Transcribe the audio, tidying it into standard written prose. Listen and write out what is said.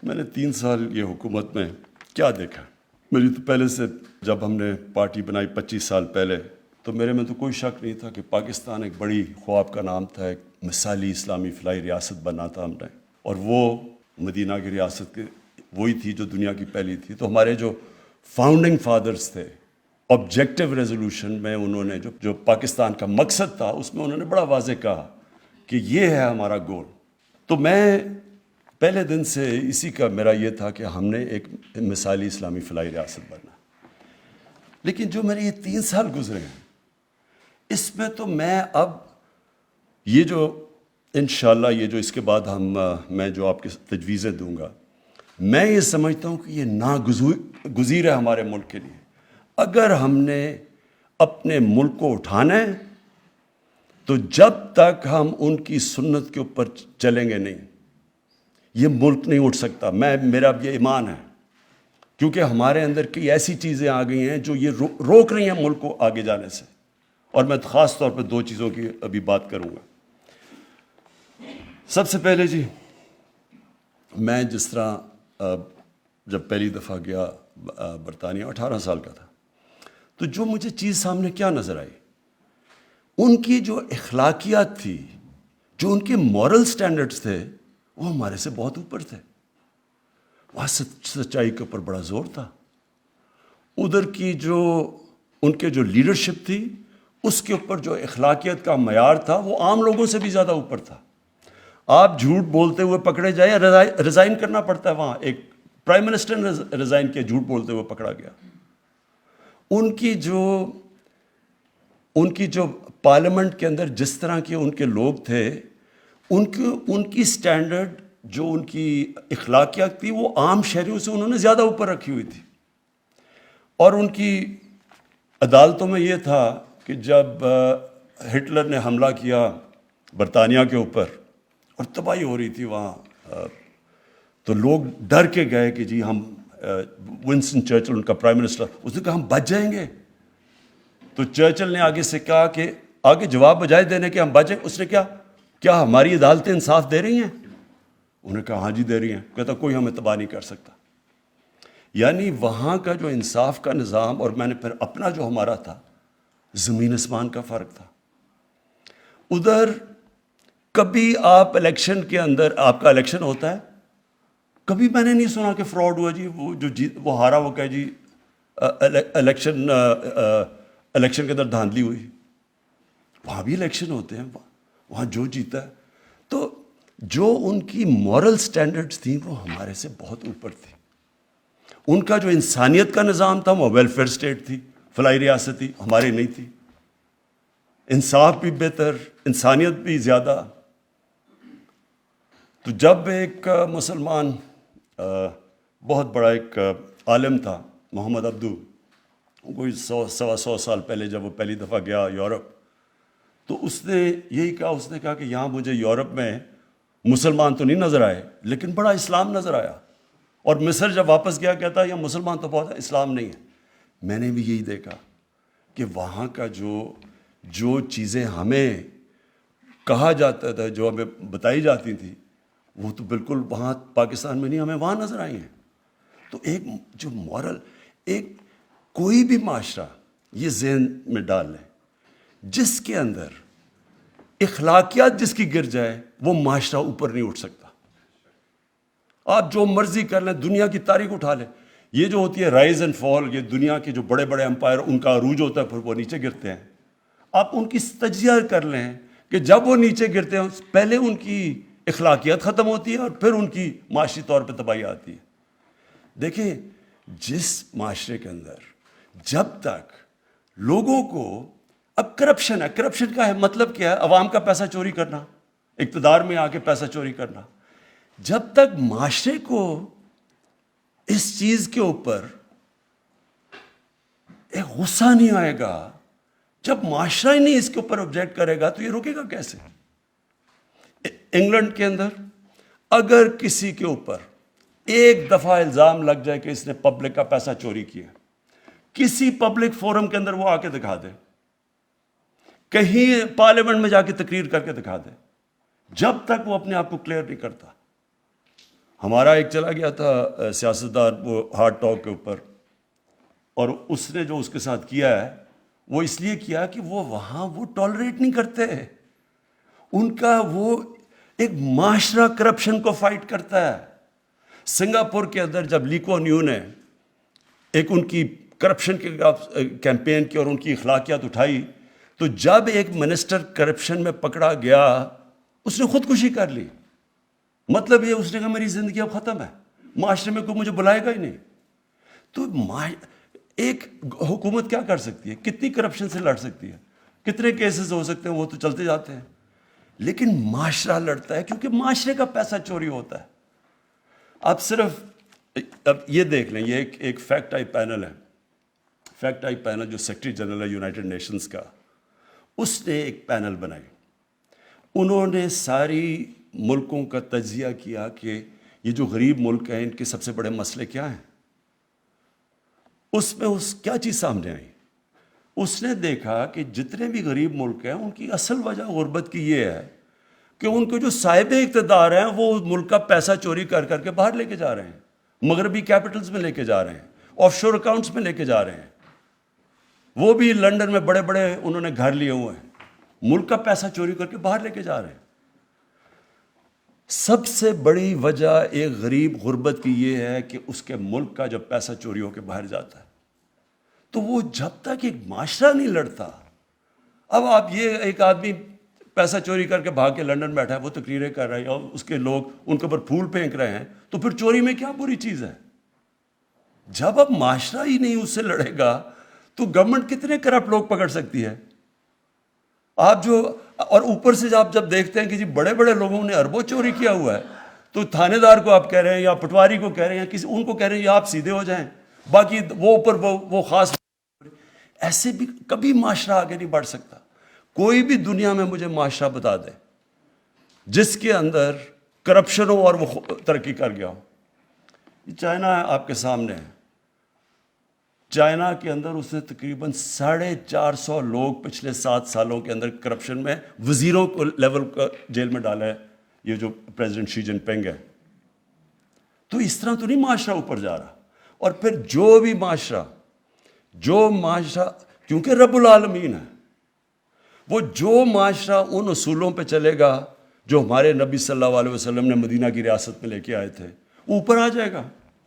میں نے 3 سال یہ حکومت میں کیا دیکھا؟ میری تو پہلے سے جب ہم نے پارٹی بنائی 25 سال پہلے تو میرے میں تو کوئی شک نہیں تھا کہ پاکستان ایک بڑی خواب کا نام تھا، ایک مثالی اسلامی فلاحی ریاست بننا تھا ہم نے، اور وہ مدینہ کی ریاست کی وہی تھی جو دنیا کی پہلی تھی۔ تو ہمارے جو فاؤنڈنگ فادرز تھے، آبجیکٹیو ریزولوشن میں انہوں نے جو پاکستان کا مقصد تھا اس میں انہوں نے بڑا واضح کہا کہ یہ ہے ہمارا گول۔ تو میں پہلے دن سے اسی کا میرا یہ تھا کہ ہم نے ایک مثالی اسلامی فلاحی ریاست بننا۔ لیکن جو میرے یہ 3 سال گزرے ہیں اس میں تو میں اب یہ جو انشاءاللہ یہ جو اس کے بعد میں جو آپ کے تجویزیں دوں گا، میں یہ سمجھتا ہوں کہ یہ ناگزیر ہے ہمارے ملک کے لیے۔ اگر ہم نے اپنے ملک کو اٹھانا ہے تو جب تک ہم ان کی سنت کے اوپر چلیں گے نہیں، یہ ملک نہیں اٹھ سکتا۔ میرا اب یہ ایمان ہے، کیونکہ ہمارے اندر کئی ایسی چیزیں آ گئی ہیں جو یہ روک رہی ہیں ملک کو آگے جانے سے۔ اور میں خاص طور پہ 2 چیزوں کی ابھی بات کروں گا۔ سب سے پہلے جی، میں جس طرح جب پہلی دفعہ گیا برطانیہ 18 سال کا تھا، تو جو مجھے چیز سامنے کیا نظر آئی، ان کی جو اخلاقیات تھی، جو ان کے مورل سٹینڈرڈز تھے، وہ ہمارے سے بہت اوپر تھے۔ وہاں سچائی کے اوپر بڑا زور تھا۔ ادھر کی جو ان کے جو لیڈرشپ تھی اس کے اوپر جو اخلاقیات کا معیار تھا وہ عام لوگوں سے بھی زیادہ اوپر تھا۔ آپ جھوٹ بولتے ہوئے پکڑے جائیں، ریزائن کرنا پڑتا ہے۔ وہاں ایک پرائم منسٹر نے ریزائن کیا، جھوٹ بولتے ہوئے پکڑا گیا۔ ان کی جو پارلیمنٹ کے اندر جس طرح کے ان کے لوگ تھے، ان کی سٹینڈرڈ جو ان کی اخلاقیات تھی وہ عام شہریوں سے انہوں نے زیادہ اوپر رکھی ہوئی تھی۔ اور ان کی عدالتوں میں یہ تھا کہ جب ہٹلر نے حملہ کیا برطانیہ کے اوپر اور تباہی ہو رہی تھی وہاں، تو لوگ ڈر کے گئے کہ جی ہم ونسٹن چرچل ان کا پرائم منسٹر، اس نے کہا ہم بچ جائیں گے۔ تو چرچل نے آگے سے کہا کہ آگے جواب بجائے دینے کے ہم بچیں، اس نے کیا ہماری عدالتیں انصاف دے رہی ہیں؟ انہوں نے کہا ہاں جی دے رہی ہیں۔ کہتا کوئی ہمیں تباہ نہیں کر سکتا۔ یعنی وہاں کا جو انصاف کا نظام، اور میں نے پھر اپنا جو ہمارا تھا، زمین آسمان کا فرق تھا۔ ادھر کبھی آپ الیکشن کے اندر، آپ کا الیکشن ہوتا ہے، کبھی میں نے نہیں سنا کہ فراڈ ہوا جی، وہ ہارا، وہ کہے جی الیکشن کے اندر دھاندلی ہوئی۔ وہاں بھی الیکشن ہوتے ہیں، وہاں جو جیتا ہے۔ تو جو ان کی مورل سٹینڈرڈز تھیں وہ ہمارے سے بہت اوپر تھی۔ ان کا جو انسانیت کا نظام تھا وہ ویلفیئر سٹیٹ تھی، فلاحی ریاست تھی، ہماری نہیں تھی۔ انصاف بھی بہتر، انسانیت بھی زیادہ۔ تو جب ایک مسلمان بہت بڑا ایک عالم تھا محمد عبدو، کوئی 100 سال پہلے جب وہ پہلی دفعہ گیا یورپ، تو اس نے یہی کہا، اس نے کہا کہ یہاں مجھے یورپ میں مسلمان تو نہیں نظر آئے لیکن بڑا اسلام نظر آیا۔ اور مصر جب واپس گیا کہتا ہے یہاں مسلمان تو بہت ہے، اسلام نہیں ہے۔ میں نے بھی یہی دیکھا کہ وہاں کا جو چیزیں ہمیں کہا جاتا تھا، جو ہمیں بتائی جاتی تھیں، وہ تو بالکل وہاں پاکستان میں نہیں، ہمیں وہاں نظر آئی ہیں۔ تو ایک جو مورل، ایک کوئی بھی معاشرہ یہ ذہن میں ڈال لیں، جس کے اندر اخلاقیات جس کی گر جائے وہ معاشرہ اوپر نہیں اٹھ سکتا۔ آپ جو مرضی کر لیں، دنیا کی تاریخ اٹھا لیں، یہ جو ہوتی ہے رائز اینڈ فال، یہ دنیا کے جو بڑے بڑے امپائر، ان کا عروج ہوتا ہے پھر وہ نیچے گرتے ہیں۔ آپ ان کی تجزیہ کر لیں کہ جب وہ نیچے گرتے ہیں پہلے ان کی اخلاقیات ختم ہوتی ہے اور پھر ان کی معاشی طور پہ تباہی آتی ہے۔ دیکھیں، جس معاشرے کے اندر جب تک لوگوں کو، اب کرپشن ہے، کرپشن کا مطلب کیا ہے؟ عوام کا پیسہ چوری کرنا، اقتدار میں آ کے پیسہ چوری کرنا۔ جب تک معاشرے کو اس چیز کے اوپر ایک غصہ نہیں آئے گا، جب معاشرہ ہی نہیں اس کے اوپر آبجیکٹ کرے گا تو یہ رکے گا کیسے؟ انگلینڈ کے اندر اگر کسی کے اوپر ایک دفعہ الزام لگ جائے کہ اس نے پبلک کا پیسہ چوری کیا، کسی پبلک فورم کے اندر وہ آ کے دکھا دے، کہیں پارلیمنٹ میں جا کے تقریر کر کے دکھا دے، جب تک وہ اپنے آپ کو کلیئر نہیں کرتا ہمارا ایک چلا گیا تھا سیاستدار وہ ہارٹ ٹاک کے اوپر، اور اس نے جو اس کے ساتھ کیا ہے وہ اس لیے کیا کہ وہ وہاں وہ ٹالریٹ نہیں کرتے، ان کا وہ ایک معاشرہ کرپشن کو فائٹ کرتا ہے۔ سنگاپور کے اندر جب لی کوان یو نے ایک ان کی کرپشن کے کیمپین کی اور ان کی اخلاقیات اٹھائی، تو جب ایک منسٹر کرپشن میں پکڑا گیا اس نے خودکشی کر لی۔ مطلب یہ اس نے کہا میری زندگی اب ختم ہے، معاشرے میں کوئی مجھے بلائے گا ہی نہیں۔ تو ایک حکومت کیا کر سکتی ہے؟ کتنی کرپشن سے لڑ سکتی ہے؟ کتنے کیسز ہو سکتے ہیں؟ وہ تو چلتے جاتے ہیں، لیکن معاشرہ لڑتا ہے کیونکہ معاشرے کا پیسہ چوری ہوتا ہے۔ اب صرف اب یہ دیکھ لیں، یہ ایک فیکٹ آئی پینل ہے، فیکٹ آئی پینل جو سیکرٹری جنرل ہے یونائٹڈ نیشنز کا، اس نے ایک پینل بنائی۔ انہوں نے ساری ملکوں کا تجزیہ کیا کہ یہ جو غریب ملک ہیں ان کے سب سے بڑے مسئلے کیا ہیں۔ اس میں کیا چیز سامنے آئی؟ اس نے دیکھا کہ جتنے بھی غریب ملک ہیں ان کی اصل وجہ غربت کی یہ ہے کہ ان کے جو صاحب اقتدار ہیں وہ ملک کا پیسہ چوری کر کر کے باہر لے کے جا رہے ہیں، مغربی کیپٹلز میں لے کے جا رہے ہیں، آف شور اکاؤنٹس میں لے کے جا رہے ہیں، وہ بھی لنڈن میں بڑے بڑے انہوں نے گھر لیے ہوئے ہیں، ملک کا پیسہ چوری کر کے باہر لے کے جا رہے ہیں۔ سب سے بڑی وجہ ایک غریب غربت کی یہ ہے کہ اس کے ملک کا جب پیسہ چوری ہو کے باہر جاتا ہے تو وہ جب تک ایک معاشرہ نہیں لڑتا۔ اب آپ یہ ایک آدمی پیسہ چوری کر کے بھاگ کے لنڈن بیٹھا ہے، وہ تقریریں کر رہے ہیں اور اس کے لوگ ان کے اوپر پھول پھینک رہے ہیں، تو پھر چوری میں کیا بری چیز ہے؟ جب اب معاشرہ ہی نہیں اس سے لڑے گا تو گورنمنٹ کتنے کرپٹ لوگ پکڑ سکتی ہے؟ آپ جو اور اوپر سے آپ جب دیکھتے ہیں کہ جی بڑے بڑے لوگوں نے اربوں چوری کیا ہوا ہے، تو تھانے دار کو آپ کہہ رہے ہیں یا پٹواری کو کہہ رہے ہیں، کسی ان کو کہہ رہے ہیں یا آپ سیدھے ہو جائیں، باقی وہ اوپر وہ خاص۔ ایسے بھی کبھی معاشرہ آگے نہیں بڑھ سکتا۔ کوئی بھی دنیا میں مجھے معاشرہ بتا دے جس کے اندر کرپشن ہو اور وہ ترقی کر گیا ہو۔ چائنا آپ کے سامنے ہے، چائنا کے اندر اس نے تقریباً 450 لوگ پچھلے 7 سالوں کے اندر کرپشن میں وزیروں کو لیول کا جیل میں ڈالا ہے، یہ جو پریزیڈنٹ شی جن پنگ ہے۔ تو اس طرح تو نہیں معاشرہ اوپر جا رہا۔ اور پھر جو بھی معاشرہ کیونکہ رب العالمین ہے، وہ جو معاشرہ ان اصولوں پہ چلے گا جو ہمارے نبی صلی اللہ علیہ وسلم نے مدینہ کی ریاست میں لے کے آئے تھے، اوپر آ جائے گا۔